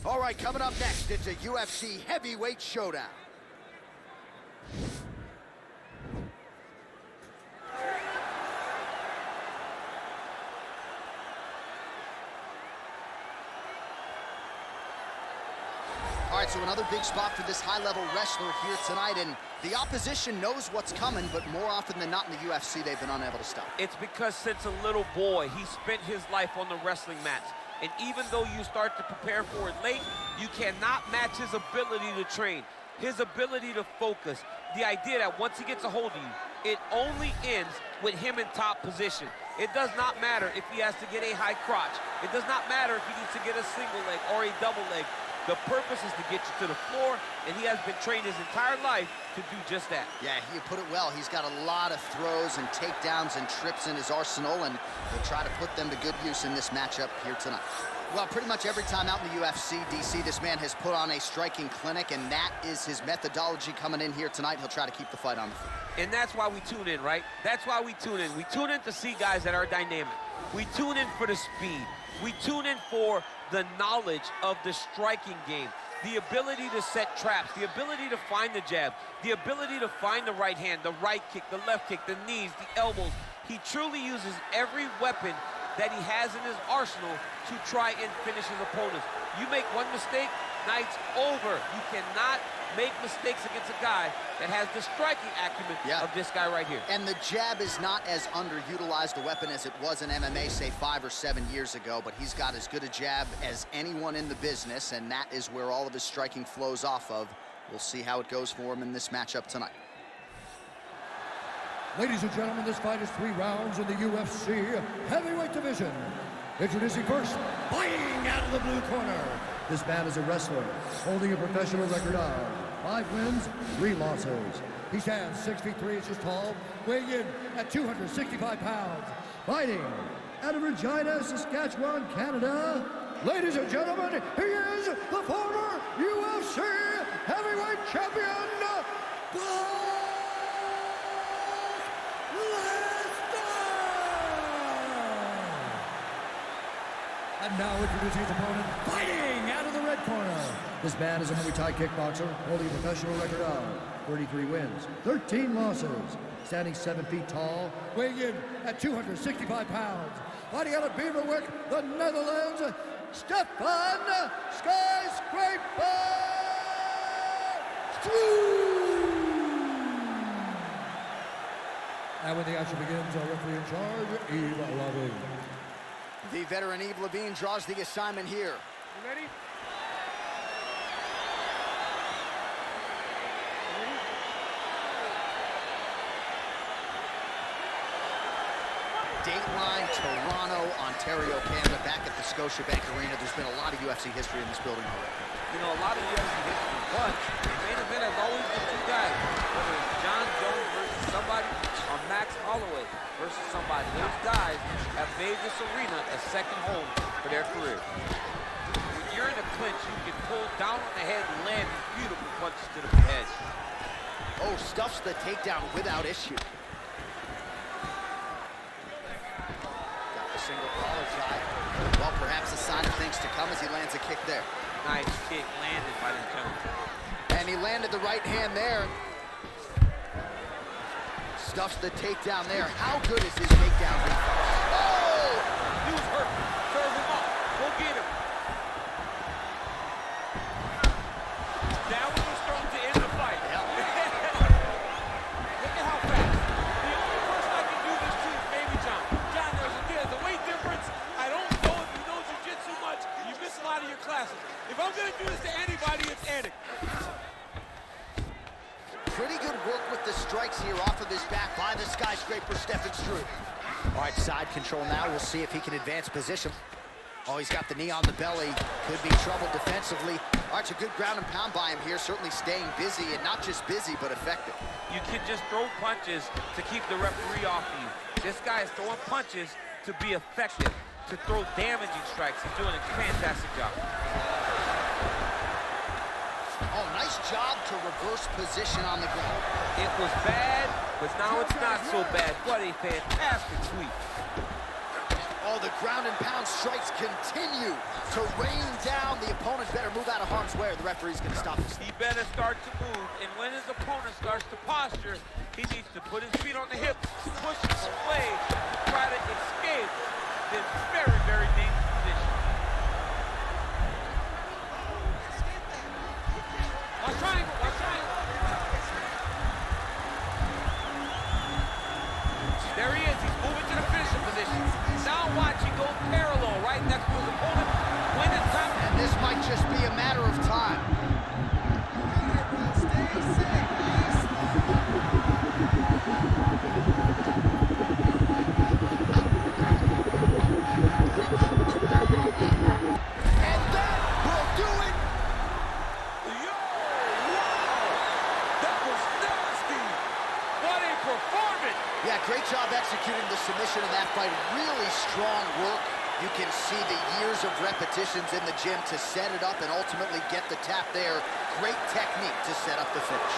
All right, coming up next, it's a UFC heavyweight showdown. All right, so another big spot for this high-level wrestler here tonight, and the opposition knows what's coming, but more often than not in the UFC, they've been unable to stop. It's because since a little boy, he spent his life on the wrestling mats. And even though you start to prepare for it late, you cannot match his ability to train, his ability to focus. The idea that once he gets a hold of you, it only ends with him in top position. It does not matter if he has to get a high crotch. It does not matter if he needs to get a single leg or a double leg. The purpose is to get you to the floor, and he has been trained his entire life to do just that. Yeah, you put it well. He's got a lot of throws and takedowns and trips in his arsenal, and he'll try to put them to good use in this matchup here tonight. Well, pretty much every time out in the UFC, DC, this man has put on a striking clinic, and that is his methodology coming in here tonight. He'll try to keep the fight on the floor. And that's why we tune in, right? That's why we tune in. We tune in to see guys that are dynamic. We tune in for the speed. We tune in for the knowledge of the striking game, the ability to set traps, the ability to find the jab, the ability to find the right hand, the right kick, the left kick, the knees, the elbows. He truly uses every weapon that he has in his arsenal to try and finish his opponents. You make one mistake, night's over. You cannot make mistakes against a guy that has the striking acumen of this guy right here. And the jab is not as underutilized a weapon as it was in MMA, say 5 or 7 years ago, but he's got as good a jab as anyone in the business, and that is where all of his striking flows off of. We'll see how it goes for him in this matchup tonight. Ladies and gentlemen, this fight is 3 rounds in the UFC heavyweight division. Introducing first, fighting out of the blue corner. This man is a wrestler, holding a professional record of 5 wins, 3 losses. He stands 6 feet 3 inches tall, weighing in at 265 pounds. Fighting out of Regina, Saskatchewan, Canada. Ladies and gentlemen, he is the former UFC heavyweight champion, And now introducing his opponent, fighting out of the red corner. This man is a Muay Thai kickboxer, holding a professional record of 33 wins, 13 losses. Standing 7 feet tall, weighing in at 265 pounds. Fighting out of Beverwijk, the Netherlands, Stefan Skyscraper Struve. And when the action begins, our referee in charge, Eve Loving. The veteran Yves Levine draws the assignment here. You ready? Dateline, Toronto, Ontario, Canada, back at the Scotiabank Arena. There's been a lot of UFC history in this building already. You know, a lot of UFC history, but the main event has always been 2 guys. Whether it's John Jones versus somebody or Max Holloway versus somebody. Those guys have made this arena a second home for their career. When you're in a clinch, you can pull down on the head and land beautiful punches to the head. Oh, stuffs the takedown without issue. Got the single collar tie. Well, perhaps a sign of things to come as he lands a kick there. Nice kick landed by the Jones. And he landed the right hand there. Stuffs the takedown there. How good is his takedown defense? Oh! He was hurt. Serve him up. Go get him. That was the strong to end the fight. Yep. Look at how fast. The only person I can do this to is Baby John. John, there's a weight difference. I don't know if you know jiu-jitsu much. You miss a lot of your classes. If I'm going to do this to anybody, it's Eric. Pretty good work with the strikes here off of his back by the skyscraper, Stefan Struve. All right, side control now. We'll see if he can advance position. Oh, he's got the knee on the belly. Could be trouble defensively. All right, it's a good ground and pound by him here. Certainly staying busy, and not just busy, but effective. You can just throw punches to keep the referee off of you. This guy is throwing punches to be effective, to throw damaging strikes. He's doing a fantastic job. Oh, nice job to reverse position on the ground. It was bad, but now it's not so bad. What a fantastic sweep. Oh, the the ground and pound strikes continue to rain down. The opponent better move out of harm's way or the referee's going to stop this. He better start to move, and when his opponent starts to posture, he needs to put his feet on the hips, push his away to try to escape this very, very dangerous position. Watch triangle, watch triangle. There he is, he's moving to the finishing position. Now watch, he goes parallel right next to his opponent. When it's time. And this might just be a matter of time. And that will do it. Yo, wow, that was nasty. What a performance. Yeah, great job executing the submission in that fight. Really strong work. You can see the years of repetitions in the gym to set it up and ultimately get the tap there. Great technique to set up the finish.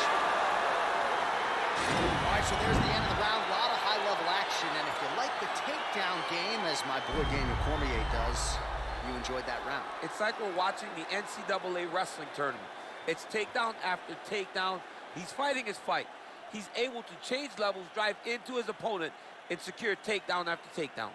All right, so there's the end of the round. A lot of high-level action. And if you like the takedown game, as my boy Daniel Cormier does, you enjoyed that round. It's like we're watching the NCAA wrestling tournament. It's takedown after takedown. He's fighting his fight. He's able to change levels, drive into his opponent, and secure takedown after takedown.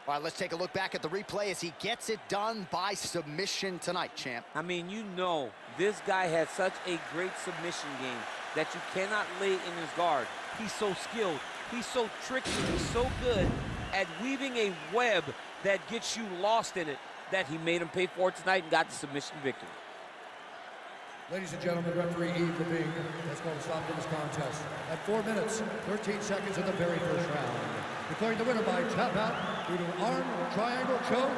All right, let's take a look back at the replay as he gets it done by submission tonight, champ. I mean, you know, this guy has such a great submission game that you cannot lay in his guard. He's so skilled. He's so tricky. He's so good at weaving a web that gets you lost in it that he made him pay for it tonight and got the submission victory. Ladies and gentlemen, referee Yves Levine has called a stop to this contest at 4 minutes, 13 seconds of the very first round. Declaring the winner by tap out due to an arm triangle choke,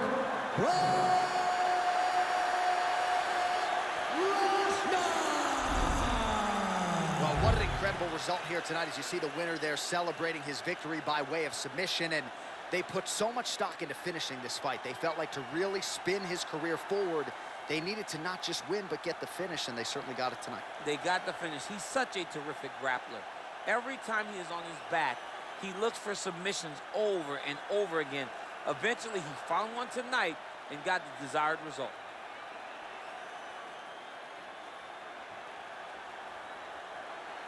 Lesnar! Well, what an incredible result here tonight as you see the winner there celebrating his victory by way of submission. And they put so much stock into finishing this fight. They felt like to really spin his career forward, they needed to not just win, but get the finish, and they certainly got it tonight. They got the finish. He's such a terrific grappler. Every time he is on his back, he looks for submissions over and over again. Eventually, he found one tonight and got the desired result.